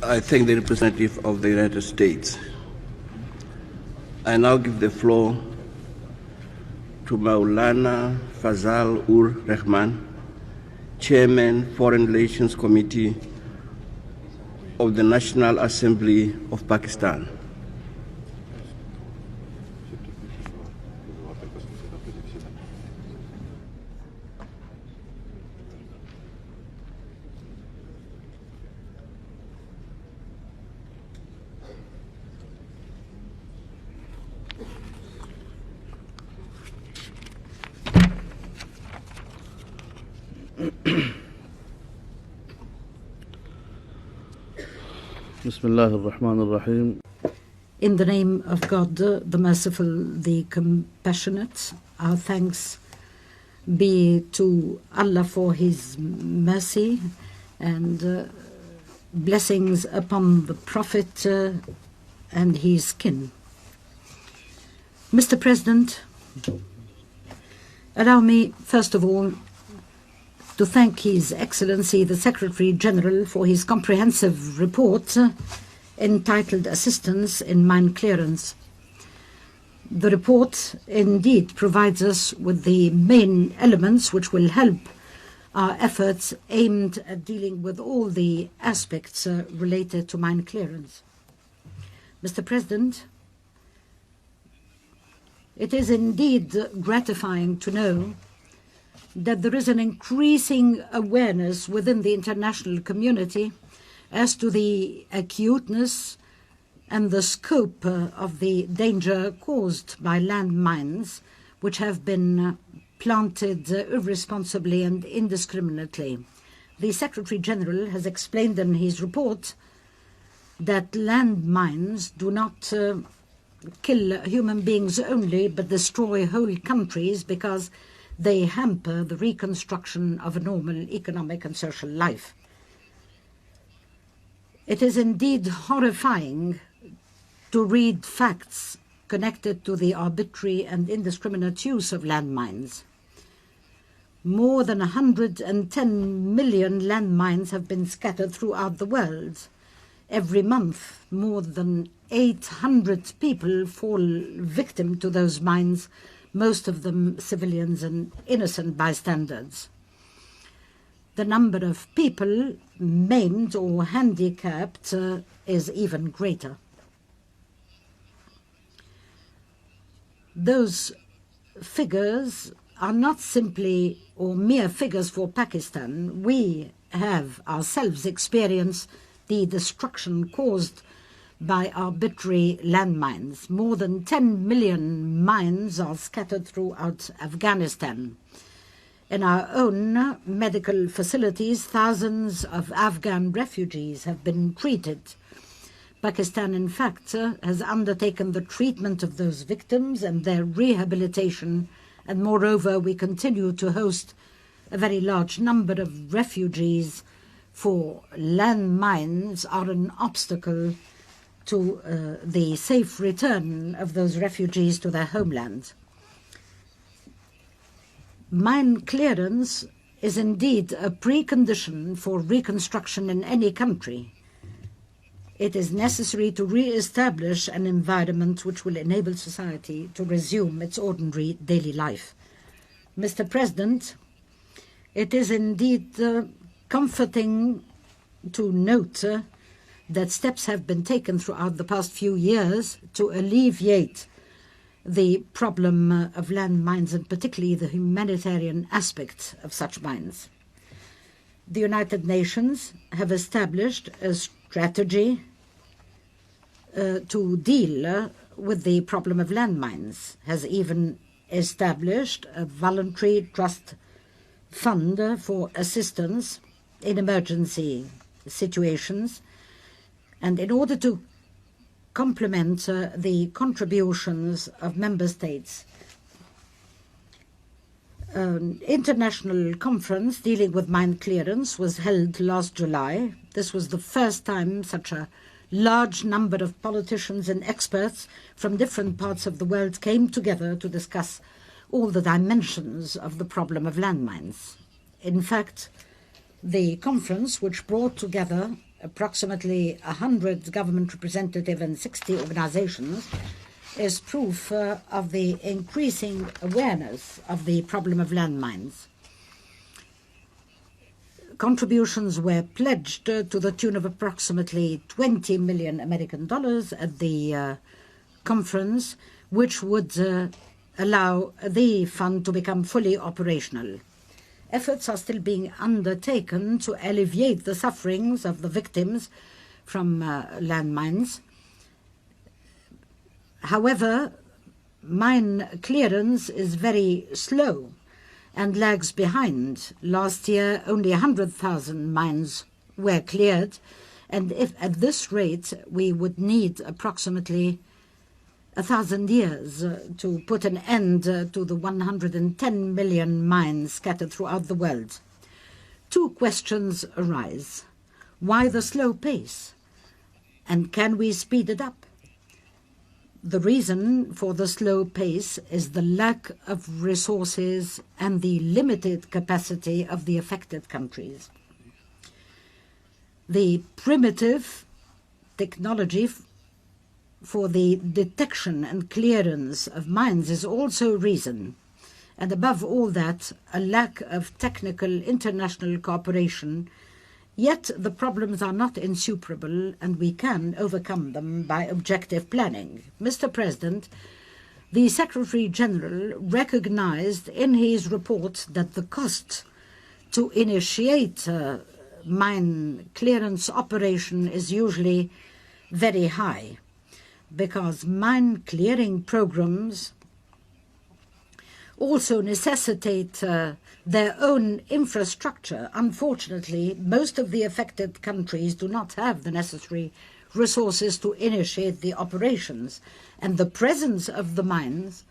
I thank the representative of the United States. I now give the floor to Moulana Fazlurrehman, Chairman, Foreign Relations Committee of the National Assembly of Pakistan. Bismillahirrahmanirrahim. In the name of God, the merciful, the compassionate, our thanks be to Allah for His mercy and blessings upon the Prophet and his kin. Mr. President, allow me first of all to thank His Excellency the Secretary General for his comprehensive report entitled Assistance in Mine Clearance. The report indeed provides us with the main elements which will help our efforts aimed at dealing with all the aspects related to mine clearance. Mr. President, it is indeed gratifying to know that there is an increasing awareness within the international community as to the acuteness and the scope of the danger caused by landmines which have been planted irresponsibly and indiscriminately. The Secretary General has explained in his report that landmines do not kill human beings only, but destroy whole countries because they hamper the reconstruction of a normal economic and social life. It is indeed horrifying to read facts connected to the arbitrary and indiscriminate use of landmines. More than 110 million landmines have been scattered throughout the world. Every month, more than 800 people fall victim to those mines, most of them civilians and innocent bystanders. The number of people maimed or handicapped is even greater. Those figures are not simply or mere figures for Pakistan. We have ourselves experienced the destruction caused by arbitrary landmines. More than 10 million mines are scattered throughout Afghanistan. In our own medical facilities, thousands of Afghan refugees have been treated. Pakistan, in fact, has undertaken the treatment of those victims and their rehabilitation, and moreover, we continue to host a very large number of refugees, for landmines are an obstacle to the safe return of those refugees to their homeland. Mine clearance is indeed a precondition for reconstruction in any country. It is necessary to re-establish an environment which will enable society to resume its ordinary daily life. Mr. President, it is indeed comforting to note that steps have been taken throughout the past few years to alleviate the problem of landmines, and particularly the humanitarian aspect of such mines. The United Nations have established a strategy to deal with the problem of landmines, has even established a voluntary trust fund for assistance in emergency situations. And in order to complement the contributions of member states, an international conference dealing with mine clearance was held last July. This was the first time such a large number of politicians and experts from different parts of the world came together to discuss all the dimensions of the problem of landmines. In fact, the conference, which brought together approximately 100 government representatives and 60 organizations is proof of the increasing awareness of the problem of landmines. Contributions were pledged to the tune of approximately $20 million American at the conference, which would allow the fund to become fully operational. Efforts are still being undertaken to alleviate the sufferings of the victims from landmines. However, mine clearance is very slow and lags behind. Last year, only 100,000 mines were cleared, and if at this rate, we would need approximately 1,000 years to put an end to the 110 million mines scattered throughout the world. Two questions arise. Why the slow pace? And can we speed it up? The reason for the slow pace is the lack of resources and the limited capacity of the affected countries. The primitive technology for the detection and clearance of mines is also a reason. And above all that, a lack of technical international cooperation. Yet the problems are not insuperable, and we can overcome them by objective planning. Mr. President, the Secretary General recognized in his report that the cost to initiate mine clearance operation is usually very high, because mine clearing programs also necessitate their own infrastructure. Unfortunately, most of the affected countries do not have the necessary resources to initiate the operations, and the presence of the mines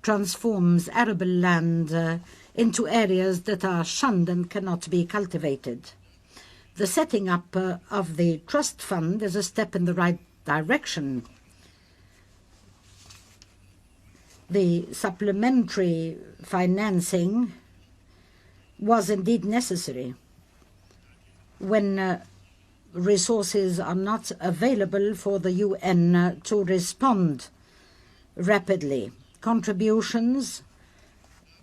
transforms arable land into areas that are shunned and cannot be cultivated. The setting up of the trust fund is a step in the right direction. The supplementary financing was indeed necessary when resources are not available for the UN to respond rapidly. Contributions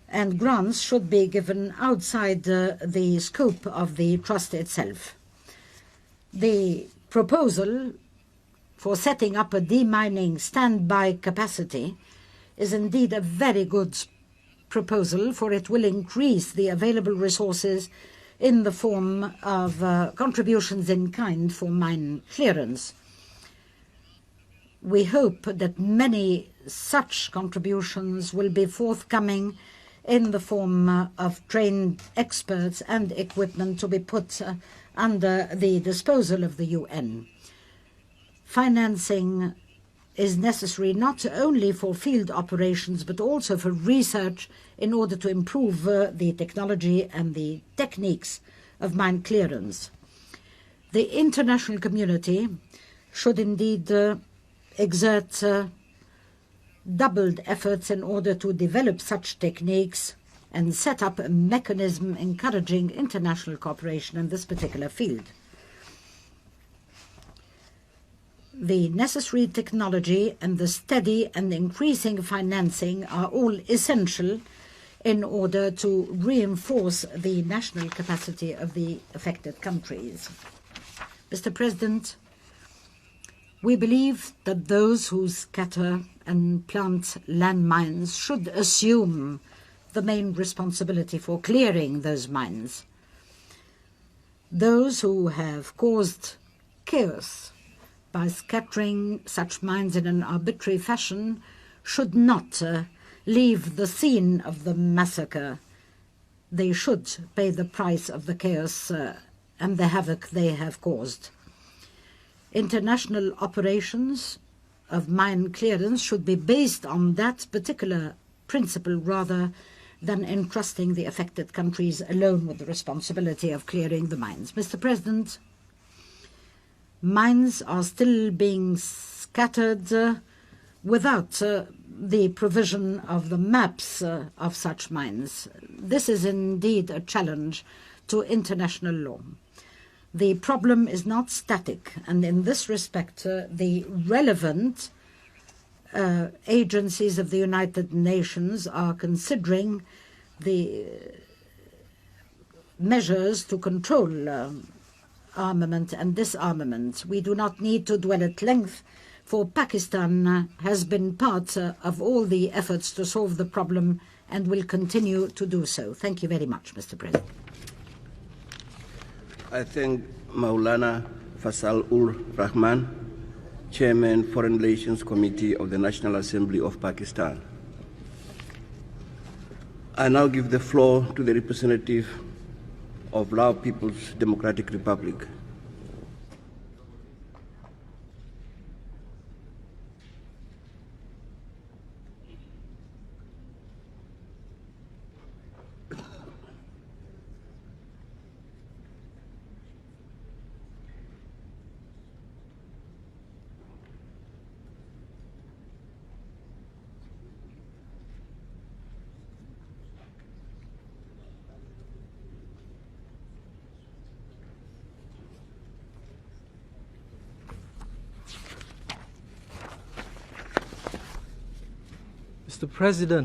and grants should be given outside the scope of the trust itself. The proposal for setting up a demining standby capacity is indeed a very good proposal, for it will increase the available resources in the form of contributions in kind for mine clearance. We hope that many such contributions will be forthcoming in the form of trained experts and equipment to be put under the disposal of the UN. Financing is necessary not only for field operations but also for research in order to improve the technology and the techniques of mine clearance. The international community should indeed exert doubled efforts in order to develop such techniques and set up a mechanism encouraging international cooperation in this particular field. The necessary technology and the steady and increasing financing are all essential in order to reinforce the national capacity of the affected countries. Mr. President, we believe that those who scatter and plant landmines should assume the main responsibility for clearing those mines. Those who have caused chaos by scattering such mines in an arbitrary fashion should not leave the scene of the massacre. They should pay the price of the chaos and the havoc they have caused. International operations of mine clearance should be based on that particular principle rather than entrusting the affected countries alone with the responsibility of clearing the mines. Mr. President, mines are still being scattered without the provision of the maps of such mines. This is indeed a challenge to international law. the problem is not static, and in this respect, the relevant agencies of the United Nations are considering the measures to control armament and disarmament. We do not need to dwell at length, for Pakistan has been part of all the efforts to solve the problem and will continue to do so. Thank you very much, Mr. President. I thank Maulana Fazlurrehman, Chairman, Foreign Relations Committee of the National Assembly of Pakistan. I now give the floor to the representative of Lao People's Democratic Republic. Mr. President,